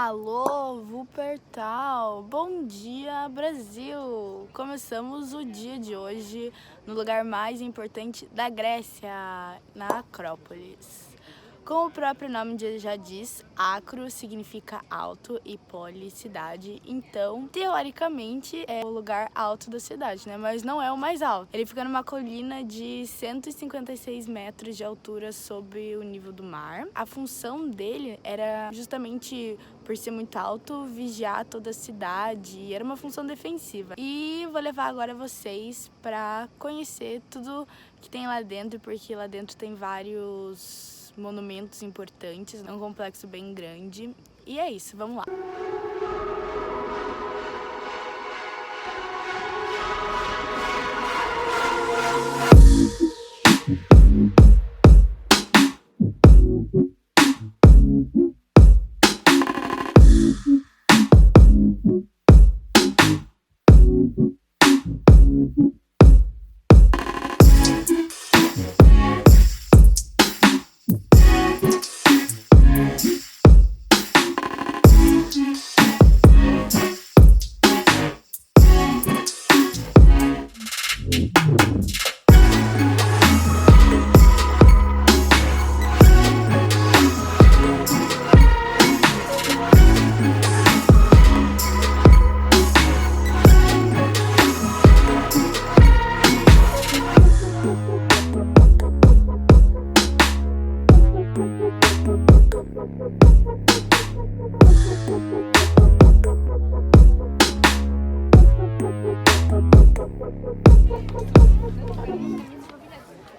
Alô, Wuppertal! Bom dia, Brasil! Começamos o dia de hoje no lugar mais importante da Grécia, na Acrópolis. Como o próprio nome já diz, Acro significa alto e polis, cidade. Então, teoricamente, é o lugar alto da cidade, né? Mas não é o mais alto. Ele fica numa colina de 156 metros de altura sobre o nível do mar. A função dele era justamente, por ser muito alto, vigiar toda a cidade. Era uma função defensiva. E vou levar agora vocês para conhecer tudo que tem lá dentro, porque lá dentro tem vários monumentos importantes, é um complexo bem grande. E é isso, vamos lá.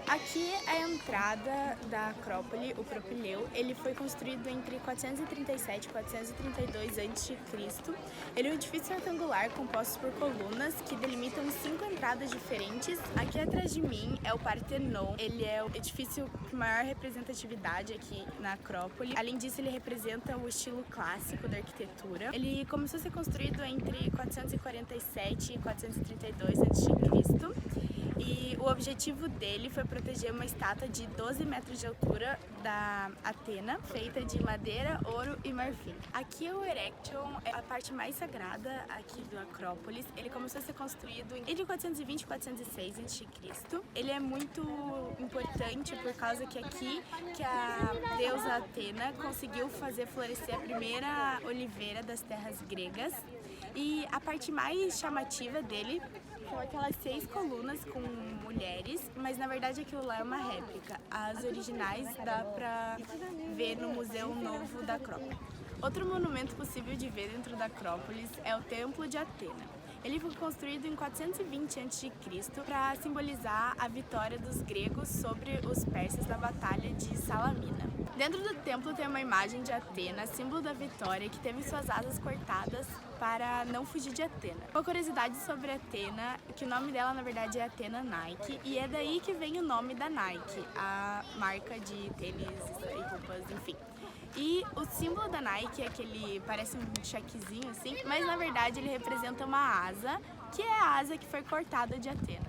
Aqui é a entrada da Acrópole, o Propileu. Ele foi construído entre 437 e 432 a.C. Ele é um edifício retangular composto por colunas que delimitam 5 entradas diferentes. Aqui atrás de mim é o Partenon. Ele é o edifício com maior representatividade aqui na Acrópole. Além disso, ele representa o estilo clássico da arquitetura. Ele começou a ser construído entre 447 e 432 a.C. E o objetivo dele foi proteger uma estátua de 12 metros de altura da Atena, feita de madeira, ouro e marfim. Aqui o Erechthon é a parte mais sagrada aqui do Acrópolis. Ele começou a ser construído entre 420 e 406 a.C. Ele é muito importante por causa que aqui que a deusa Atena conseguiu fazer florescer a primeira oliveira das terras gregas. E a parte mais chamativa dele são aquelas 6 colunas com mulheres, mas na verdade aquilo lá é uma réplica. As originais dá pra ver no Museu Novo da Acrópole. Outro monumento possível de ver dentro da Acrópolis é o Templo de Atena. Ele foi construído em 420 a.C. para simbolizar a vitória dos gregos sobre os persas na Batalha de Salamina. Dentro do templo tem uma imagem de Atena, símbolo da vitória, que teve suas asas cortadas para não fugir de Atena. Uma curiosidade sobre Atena, que o nome dela na verdade é Athena Nike, e é daí que vem o nome da Nike, a marca de tênis e roupas, enfim. E o símbolo da Nike é aquele, parece um chequezinho assim, mas na verdade ele representa uma asa, que é a asa que foi cortada de Atena.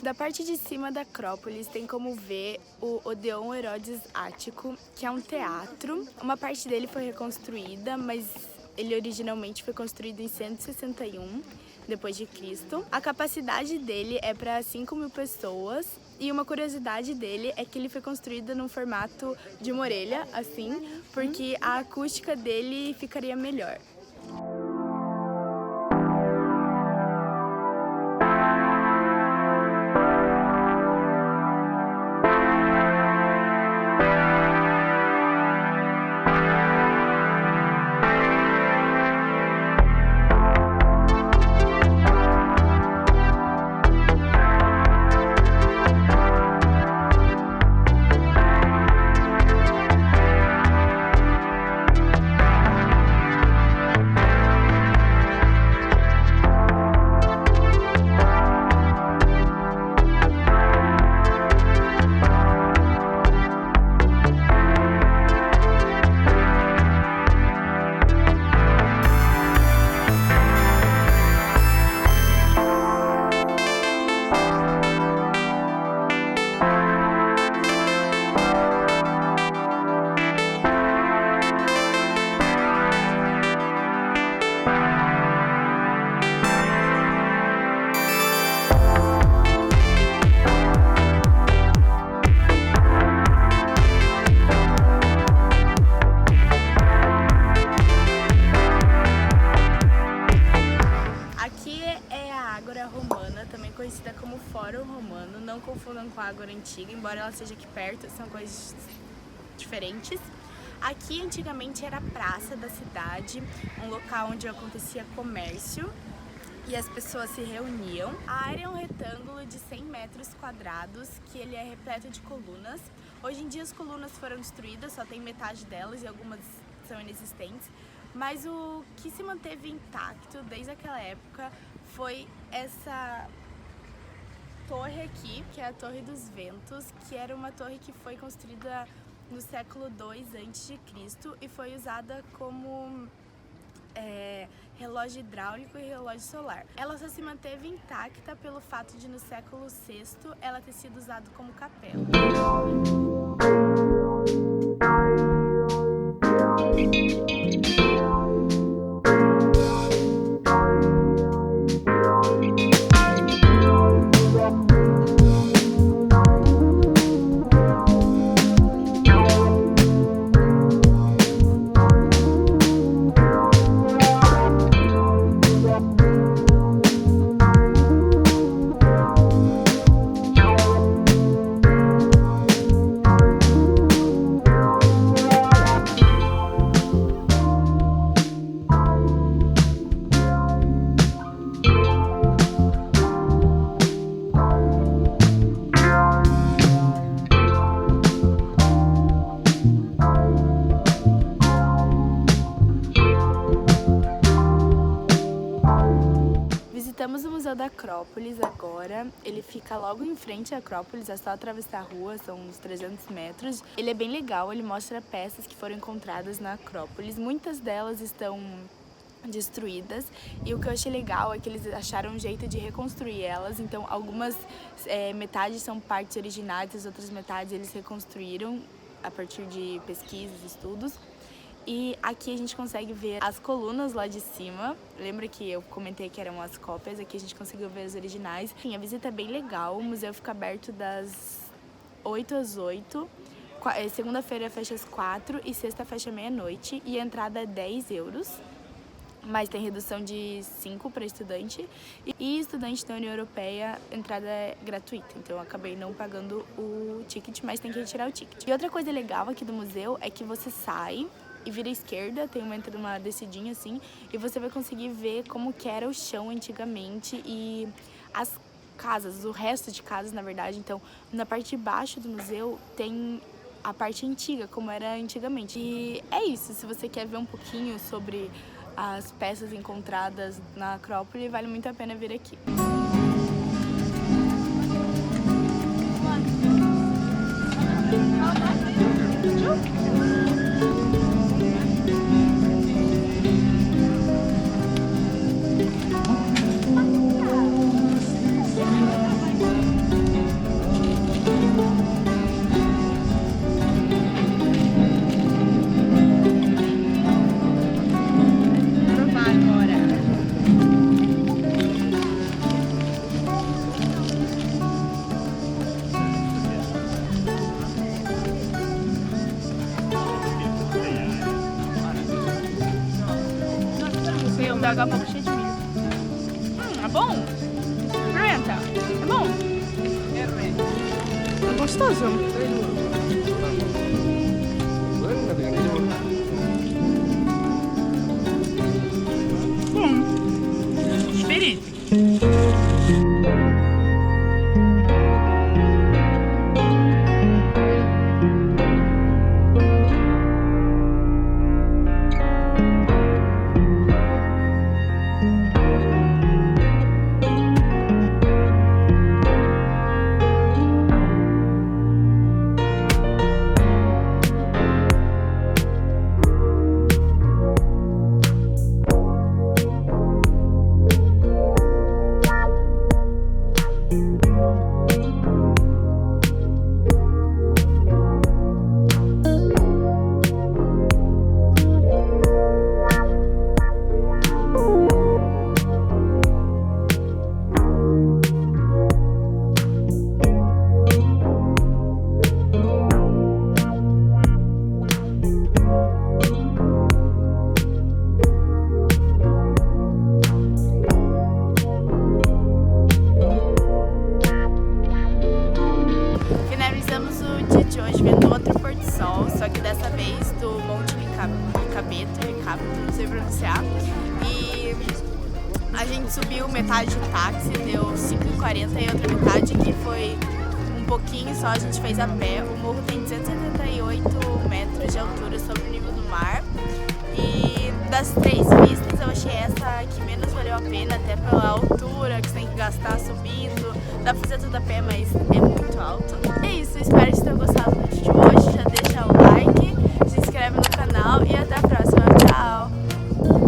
Da parte de cima da Acrópolis tem como ver o Odeon Herodes Ático, que é um teatro. Uma parte dele foi reconstruída, mas ele originalmente foi construído em 161 depois de Cristo. A capacidade dele é para 5.000 pessoas. E uma curiosidade dele é que ele foi construído num formato de uma orelha, assim, porque a acústica dele ficaria melhor. conhecida como Fórum Romano, não confundam com a Ágora Antiga, embora ela seja aqui perto, são coisas diferentes. Aqui antigamente era a praça da cidade, um local onde acontecia comércio e as pessoas se reuniam. A área é um retângulo de 100 metros quadrados, que ele é repleto de colunas. Hoje em dia as colunas foram destruídas, só tem metade delas e algumas são inexistentes. Mas o que se manteve intacto desde aquela época foi essa torre aqui, que é a Torre dos Ventos, que era uma torre que foi construída no século II a.C. e foi usada como relógio hidráulico e relógio solar. Ela só se manteve intacta pelo fato de no século VI ela ter sido usada como capela. Visitamos o Museu da Acrópolis agora, ele fica logo em frente à Acrópolis, é só atravessar a rua, são uns 300 metros. Ele é bem legal, ele mostra peças que foram encontradas na Acrópolis, muitas delas estão destruídas e o que eu achei legal é que eles acharam um jeito de reconstruir elas, então algumas metades são partes originais, as outras metades eles reconstruíram a partir de pesquisas, estudos. E aqui a gente consegue ver as colunas lá de cima. Lembra que eu comentei que eram as cópias? Aqui a gente conseguiu ver as originais. Enfim, a visita é bem legal. O museu fica aberto das 8 às 8. Segunda-feira fecha às 4 e sexta fecha meia-noite. E a entrada é 10 euros. Mas tem redução de 5 para estudante. E estudante da União Europeia, a entrada é gratuita. Então eu acabei não pagando o ticket, mas tem que retirar o ticket. E outra coisa legal aqui do museu é que você sai e vira à esquerda, tem uma descidinha assim, e você vai conseguir ver como que era o chão antigamente e as casas, o resto de casas, na verdade. Então, na parte de baixo do museu tem a parte antiga, como era antigamente. E é isso, se você quer ver um pouquinho sobre as peças encontradas na Acrópole, vale muito a pena vir aqui. Daqui a pouco cheio de milho. É bom? Experimenta. É bom? É gostoso. Experimente. gente subiu metade de táxi, deu 5,40 e outra metade que foi um pouquinho só, a gente fez a pé. O morro tem 278 metros de altura sobre o nível do mar. E das 3 pistas eu achei essa que menos valeu a pena, até pela altura que você tem que gastar subindo. Dá pra fazer tudo a pé, mas é muito alto. É isso.